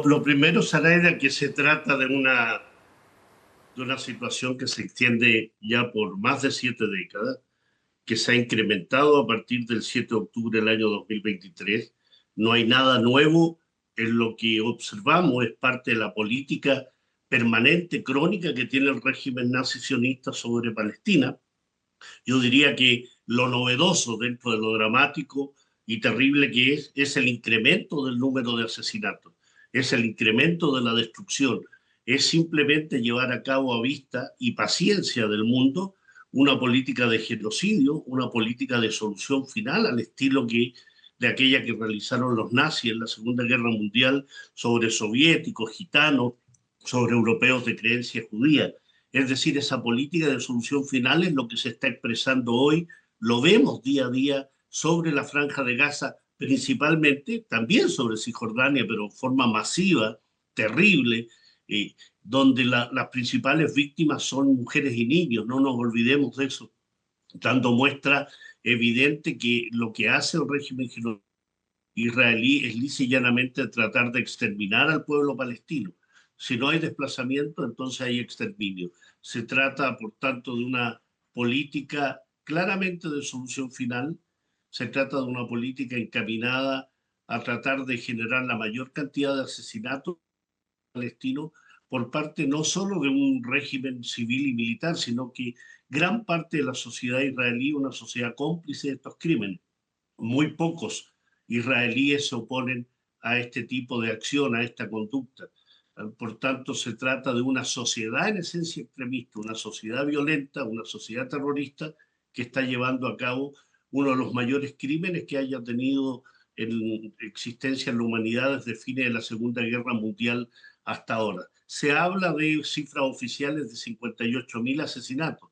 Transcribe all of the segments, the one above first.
Lo primero, Saraida, que se trata de una situación que se extiende ya por más de 7 décadas, que se ha incrementado a partir del 7 de octubre del año 2023. No hay nada nuevo en lo que observamos, es parte de la política permanente, crónica que tiene el régimen nazi sionista sobre Palestina. Yo diría que lo novedoso dentro de lo dramático y terrible que es el incremento del número de asesinatos, es el incremento de la destrucción, es simplemente llevar a cabo a vista y paciencia del mundo una política de genocidio, una política de solución final al estilo de aquella que realizaron los nazis en la Segunda Guerra Mundial sobre soviéticos, gitanos, sobre europeos de creencia judía. Es decir, esa política de solución final es lo que se está expresando hoy, lo vemos día a día sobre la Franja de Gaza, principalmente, también sobre Cisjordania, pero de forma masiva, terrible, donde las principales víctimas son mujeres y niños, no nos olvidemos de eso, dando muestra evidente que lo que hace el régimen israelí es lisa y llanamente tratar de exterminar al pueblo palestino. Si no hay desplazamiento, entonces hay exterminio. Se trata, por tanto, de una política claramente de solución final. Se trata de una política encaminada a tratar de generar la mayor cantidad de asesinatos palestinos por parte no solo de un régimen civil y militar, sino que gran parte de la sociedad israelí, una sociedad cómplice de estos crímenes. Muy pocos israelíes se oponen a este tipo de acción, a esta conducta. Por tanto, se trata de una sociedad en esencia extremista, una sociedad violenta, una sociedad terrorista que está llevando a cabo uno de los mayores crímenes que haya tenido en existencia en la humanidad desde fines de la Segunda Guerra Mundial hasta ahora. Se habla de cifras oficiales de 58.000 asesinatos.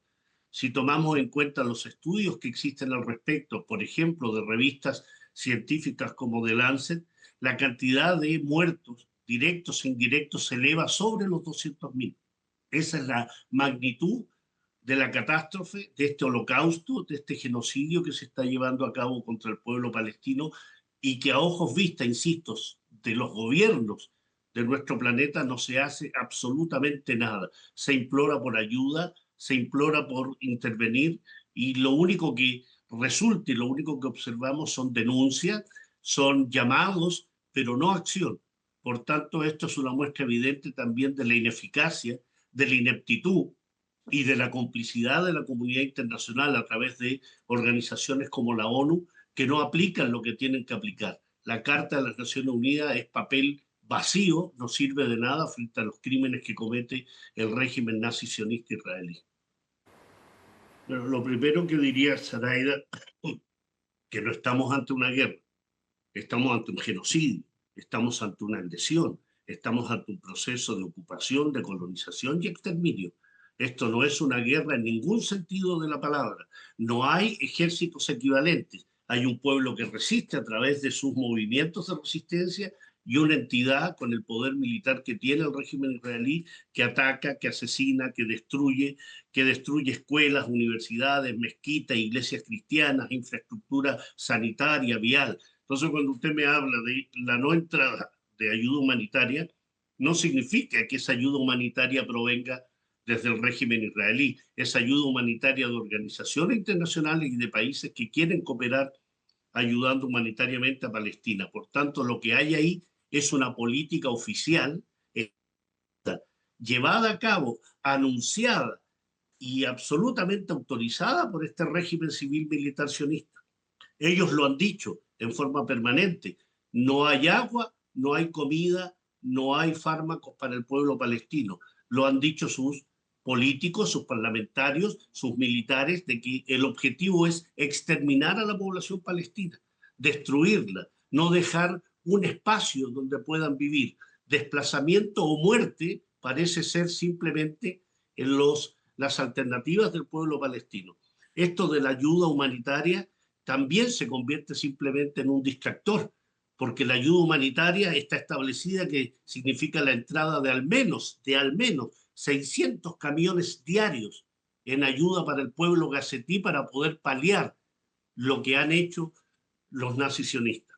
Si tomamos en cuenta los estudios que existen al respecto, por ejemplo, de revistas científicas como The Lancet, la cantidad de muertos directos e indirectos se eleva sobre los 200.000. Esa es la magnitud de la catástrofe, de este holocausto, de este genocidio que se está llevando a cabo contra el pueblo palestino y que a ojos vista, insisto, de los gobiernos de nuestro planeta no se hace absolutamente nada. Se implora por ayuda, se implora por intervenir y lo único que resulta y lo único que observamos son denuncias, son llamados, pero no acción. Por tanto, esto es una muestra evidente también de la ineficacia, de la ineptitud y de la complicidad de la comunidad internacional a través de organizaciones como la ONU que no aplican lo que tienen que aplicar. La Carta de las Naciones Unidas es papel vacío, no sirve de nada frente a los crímenes que comete el régimen nazi sionista israelí. Pero lo primero que diría Saraida, que no estamos ante una guerra, estamos ante un genocidio, estamos ante una agresión, estamos ante un proceso de ocupación, de colonización y exterminio. Esto no es una guerra en ningún sentido de la palabra. No hay ejércitos equivalentes. Hay un pueblo que resiste a través de sus movimientos de resistencia y una entidad con el poder militar que tiene el régimen israelí que ataca, que asesina, que destruye escuelas, universidades, mezquitas, iglesias cristianas, infraestructura sanitaria, vial. Entonces, cuando usted me habla de la no entrada de ayuda humanitaria, no significa que esa ayuda humanitaria provenga desde el régimen israelí. Es ayuda humanitaria de organizaciones internacionales y de países que quieren cooperar ayudando humanitariamente a Palestina. Por tanto, lo que hay ahí es una política oficial llevada a cabo, anunciada y absolutamente autorizada por este régimen civil militar sionista. Ellos lo han dicho en forma permanente. No hay agua, no hay comida, no hay fármacos para el pueblo palestino. Lo han dicho sus políticos, sus parlamentarios, sus militares, de que el objetivo es exterminar a la población palestina, destruirla, no dejar un espacio donde puedan vivir. Desplazamiento o muerte parece ser simplemente en las alternativas del pueblo palestino. Esto de la ayuda humanitaria también se convierte simplemente en un distractor, porque la ayuda humanitaria está establecida que significa la entrada de al menos 600 camiones diarios en ayuda para el pueblo gazetí para poder paliar lo que han hecho los nazis sionistas.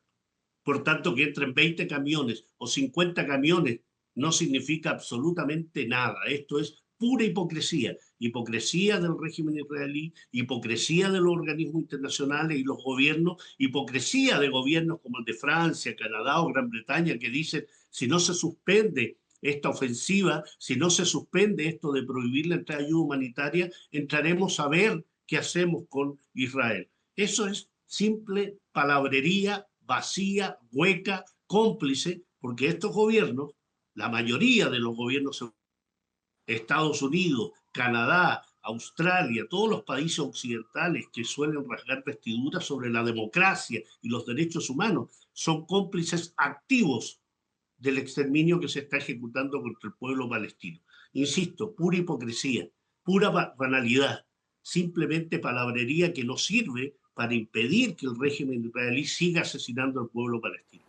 Por tanto, que entren 20 camiones o 50 camiones no significa absolutamente nada. Esto es pura hipocresía. Hipocresía del régimen israelí, hipocresía de los organismos internacionales y los gobiernos, hipocresía de gobiernos como el de Francia, Canadá o Gran Bretaña, que dicen, si no se suspende esta ofensiva, si no se suspende esto de prohibir la entrada de ayuda humanitaria, entraremos a ver qué hacemos con Israel. Eso es simple palabrería vacía, hueca, cómplice, porque estos gobiernos, la mayoría de los gobiernos, Estados Unidos, Canadá, Australia, todos los países occidentales que suelen rasgar vestiduras sobre la democracia y los derechos humanos, son cómplices activos del exterminio que se está ejecutando contra el pueblo palestino. Insisto, pura hipocresía, pura banalidad, simplemente palabrería que no sirve para impedir que el régimen israelí siga asesinando al pueblo palestino.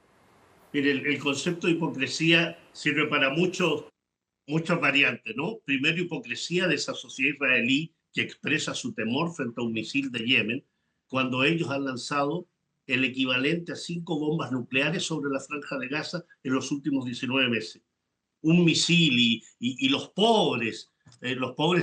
Mire, el concepto de hipocresía sirve para muchas variantes, ¿no? Primero, hipocresía de esa sociedad israelí que expresa su temor frente a un misil de Yemen, cuando ellos han lanzado el equivalente a 5 bombas nucleares sobre la franja de Gaza en los últimos 19 meses. Un misil y los pobres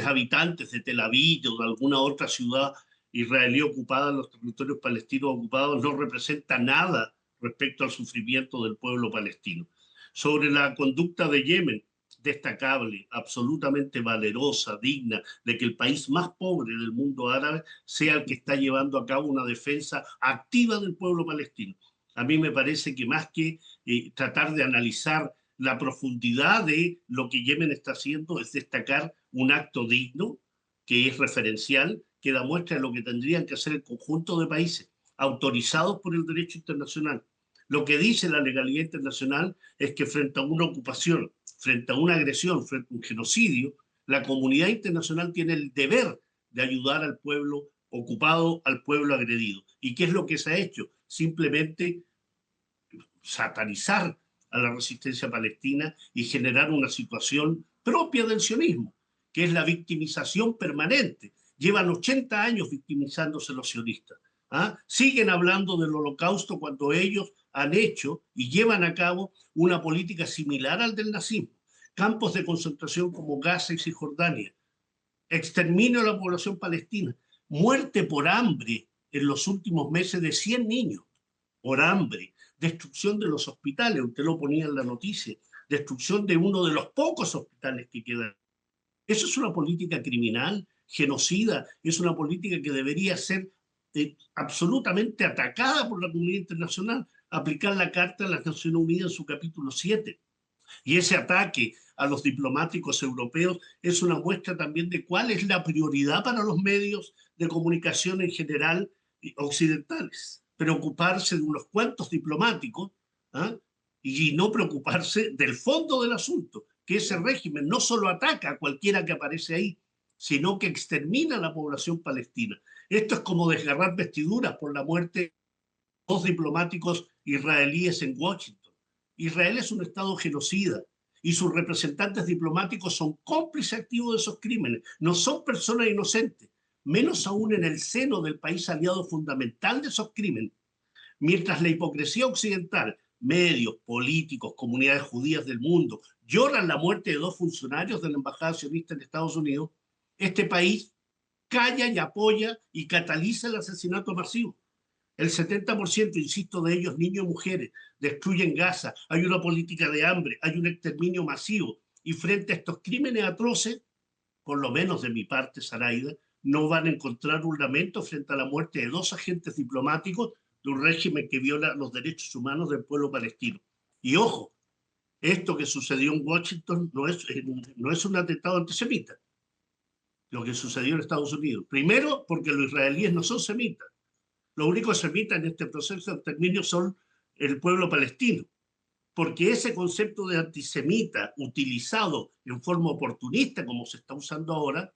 habitantes de Tel Aviv o de alguna otra ciudad israelí ocupada, en los territorios palestinos ocupados, no representa nada respecto al sufrimiento del pueblo palestino. Sobre la conducta de Yemen, destacable, absolutamente valerosa, digna de que el país más pobre del mundo árabe sea el que está llevando a cabo una defensa activa del pueblo palestino. A mí me parece que más que tratar de analizar la profundidad de lo que Yemen está haciendo es destacar un acto digno, que es referencial, que da muestra de lo que tendrían que hacer el conjunto de países autorizados por el derecho internacional. Lo que dice la legalidad internacional es que frente a una ocupación, frente a una agresión, frente a un genocidio, la comunidad internacional tiene el deber de ayudar al pueblo ocupado, al pueblo agredido. ¿Y qué es lo que se ha hecho? Simplemente satanizar a la resistencia palestina y generar una situación propia del sionismo, que es la victimización permanente. Llevan 80 años victimizándose los sionistas. ¿Ah? Siguen hablando del holocausto cuando ellos han hecho y llevan a cabo una política similar al del nazismo. Campos de concentración como Gaza y Cisjordania, exterminio de la población palestina, muerte por hambre en los últimos meses de 100 niños, por hambre, destrucción de los hospitales, usted lo ponía en la noticia, destrucción de uno de los pocos hospitales que quedan. Eso es una política criminal, genocida, es una política que debería ser absolutamente atacada por la comunidad internacional, aplicar la Carta de las Naciones Unidas en su capítulo 7. Y ese ataque a los diplomáticos europeos es una muestra también de cuál es la prioridad para los medios de comunicación en general occidentales. Preocuparse de unos cuantos diplomáticos, ¿ah? Y no preocuparse del fondo del asunto, que ese régimen no solo ataca a cualquiera que aparece ahí, sino que extermina a la población palestina. Esto es como desgarrar vestiduras por la muerte de dos diplomáticos israelíes en Washington. Israel es un estado genocida y sus representantes diplomáticos son cómplices activos de esos crímenes, no son personas inocentes, menos aún en el seno del país aliado fundamental de esos crímenes. Mientras la hipocresía occidental, medios, políticos, comunidades judías del mundo, lloran la muerte de dos funcionarios de la embajada sionista en Estados Unidos, este país calla y apoya y cataliza el asesinato masivo. El 70%, insisto, de ellos, niños y mujeres, destruyen Gaza, hay una política de hambre, hay un exterminio masivo. Y frente a estos crímenes atroces, por lo menos de mi parte, Zaraida, no van a encontrar un lamento frente a la muerte de dos agentes diplomáticos de un régimen que viola los derechos humanos del pueblo palestino. Y ojo, esto que sucedió en Washington no es un atentado antisemita, lo que sucedió en Estados Unidos. Primero, porque los israelíes no son semitas. Los únicos semitas en este proceso de exterminio son el pueblo palestino, porque ese concepto de antisemita utilizado en forma oportunista, como se está usando ahora,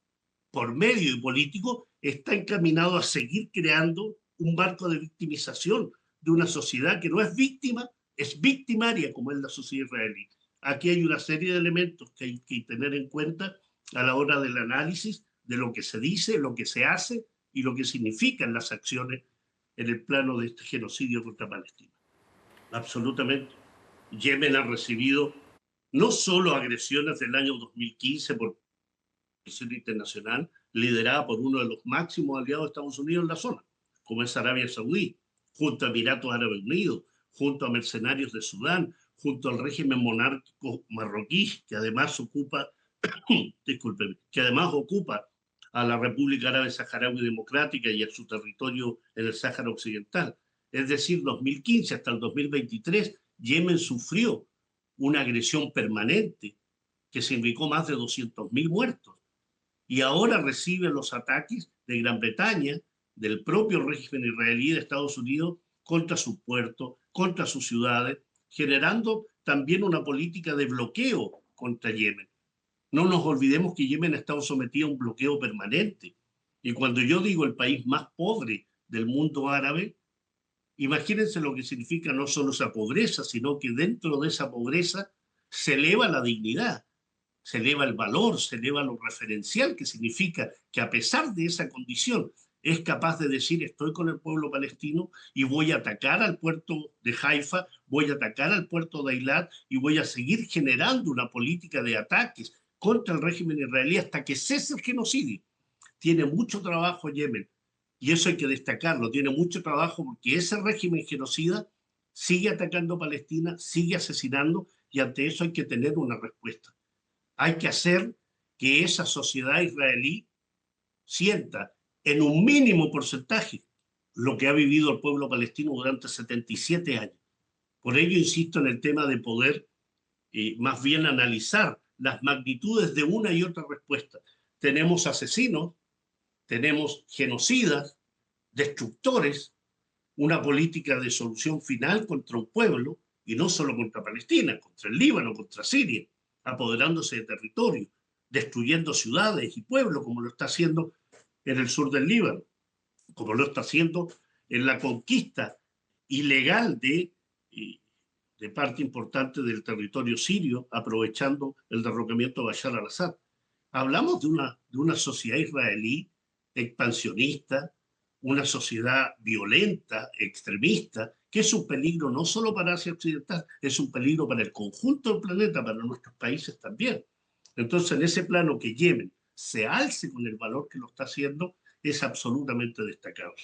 por medio y político, está encaminado a seguir creando un marco de victimización de una sociedad que no es víctima, es victimaria, como es la sociedad israelí. Aquí hay una serie de elementos que hay que tener en cuenta a la hora del análisis de lo que se dice, lo que se hace y lo que significan las acciones en el plano de este genocidio contra Palestina. absolutamente. Yemen ha recibido no solo agresiones del año 2015 por presión internacional, liderada por uno de los máximos aliados de Estados Unidos en la zona, como es Arabia Saudí, junto a Emiratos Árabes Unidos, junto a mercenarios de Sudán, junto al régimen monárquico marroquí, que además ocupa, discúlpeme, que además ocupa a la República Árabe Saharaui Democrática y a su territorio en el Sáhara Occidental. Es decir, 2015 hasta el 2023, Yemen sufrió una agresión permanente que significó más de 200.000 muertos y ahora recibe los ataques de Gran Bretaña, del propio régimen israelí de Estados Unidos contra sus puertos, contra sus ciudades, generando también una política de bloqueo contra Yemen. No nos olvidemos que Yemen ha estado sometido a un bloqueo permanente. Y cuando yo digo el país más pobre del mundo árabe, imagínense lo que significa no solo esa pobreza, sino que dentro de esa pobreza se eleva la dignidad, se eleva el valor, se eleva lo referencial, que significa que a pesar de esa condición es capaz de decir estoy con el pueblo palestino y voy a atacar al puerto de Haifa, voy a atacar al puerto de Eilat y voy a seguir generando una política de ataques contra el régimen israelí hasta que cese el genocidio. Tiene mucho trabajo Yemen y eso hay que destacarlo, tiene mucho trabajo porque ese régimen genocida sigue atacando a Palestina, sigue asesinando y ante eso hay que tener una respuesta. Hay que hacer que esa sociedad israelí sienta en un mínimo porcentaje lo que ha vivido el pueblo palestino durante 77 años. Por ello insisto en el tema de poder más bien analizar las magnitudes de una y otra respuesta. Tenemos asesinos, tenemos genocidas, destructores, una política de solución final contra un pueblo, y no solo contra Palestina, contra el Líbano, contra Siria, apoderándose de territorio, destruyendo ciudades y pueblos, como lo está haciendo en el sur del Líbano, como lo está haciendo en la conquista ilegal de parte importante del territorio sirio, aprovechando el derrocamiento de Bashar al-Assad. Hablamos de una sociedad israelí expansionista, una sociedad violenta, extremista, que es un peligro no solo para Asia Occidental, es un peligro para el conjunto del planeta, para nuestros países también. Entonces, en ese plano que Yemen se alce con el valor que lo está haciendo, es absolutamente destacable.